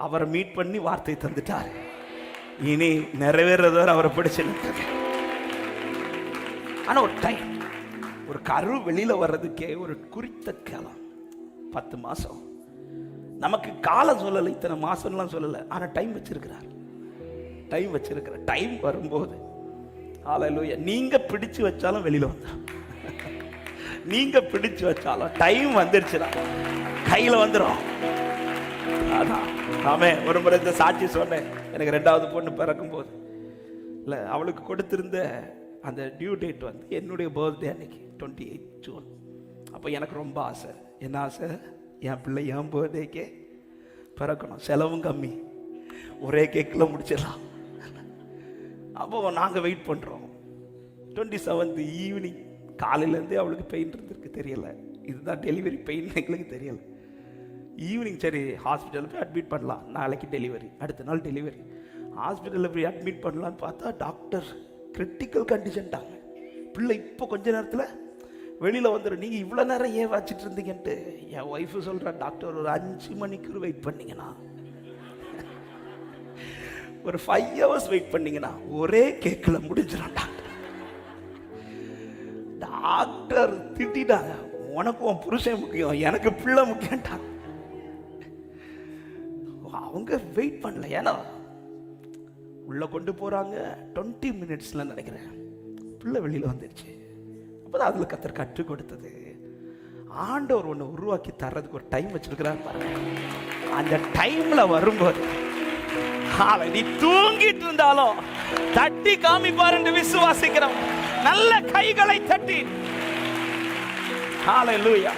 அவரை மீட் பண்ணி வார்த்தை தந்துட்டார். இனி நிறைவேறதவரை அவரை பிடிச்சு நிற்கிறது. ஆனா ஒரு டைம், ஒரு கரு வெளியில வர்றதுக்கே ஒரு குறித்த காலம், 10 மாசம். நமக்கு காலம் சொல்லலை, இத்தனை மாசம்லாம் சொல்லலை, ஆனா டைம் வச்சிருக்கிறார். டைம் வரும்போது ஹல்லேலூயா, நீங்க பிடிச்சு வச்சாலும் வெளியில வந்துடும். நீங்க பிடிச்சு வச்சாலும் டைம் வந்துருச்சுன்னா கையில வந்துடும். அதான் ஆமென். ஒரு முறை இந்த சாட்சி சொன்னேன். எனக்கு 2வது பொண்ணு பிறக்கும் போது இல்லை, அவளுக்கு கொடுத்திருந்த அந்த டியூ டேட் வந்து என்னுடைய பர்த்டே அன்னைக்கு 28 ஜூன். அப்போ எனக்கு ரொம்ப ஆசை. என்ன ஆசை? என் பிள்ளை என் பர்த்டேக்கே பிறக்கணும், செலவும் கம்மி, ஒரே கேக்கில் முடிச்சிடலாம். அப்போ நாங்கள் வெயிட் பண்ணுறோம். 27th ஈவினிங் காலையிலேருந்தே அவளுக்கு பெயின் இருந்திருக்கு, தெரியலை. இதுதான் டெலிவரி பெயின் எங்களுக்கு தெரியலை. ஈவினிங் சரி ஹாஸ்பிட்டலில் போய் அட்மிட் பண்ணலாம், நாளைக்கு டெலிவரி, அடுத்த நாள் டெலிவரி. ஹாஸ்பிட்டலில் போய் அட்மிட் பண்ணலான்னு பார்த்தா டாக்டர் கிரிட்டிக்கல் கண்டிஷன்ட்டாங்க. பிள்ளை இப்போ கொஞ்ச நேரத்தில் வெளியில் வந்துடும். நீங்கள் இவ்வளோ நேரம் ஏன் வச்சுட்டு இருந்தீங்கன்ட்டு என் ஒய்ஃபு சொல்கிறேன், டாக்டர் ஒரு 5 மணிக்கு வெயிட் பண்ணிங்கன்னா, ஒரு 5 hours வெயிட் பண்ணிங்கன்னா ஒரே கேக்கில் முடிஞ்சிடும். டாக்டர் திட்டாங்க, உனக்கு உன் புருஷன் முக்கியம், எனக்கு பிள்ளை முக்கியம்ட்டாங்க. அவங்க வெயிட் பண்ணல, ஏன்னா உள்ள கொண்டு போறாங்க. 20 minutesல நினைக்கிறேன் பிள்ளை வெளியில வந்துருச்சு. அப்பதான் அதுல கர்த்தர் கற்றுக் கொடுத்தது, ஆண்டவர் ஒன்று உருவாக்கி தர்றதுக்கு ஒரு டைம் வச்சிருக்கிறார் பாருங்க. அந்த டைம்ல வரும்போது நீ தூங்கிட்டு இருந்தாலும் தட்டி காமிப்பார் என்று விசுவாசிக்கிறோம். நல்ல கைகளை தட்டி ஹல்லேலூயா.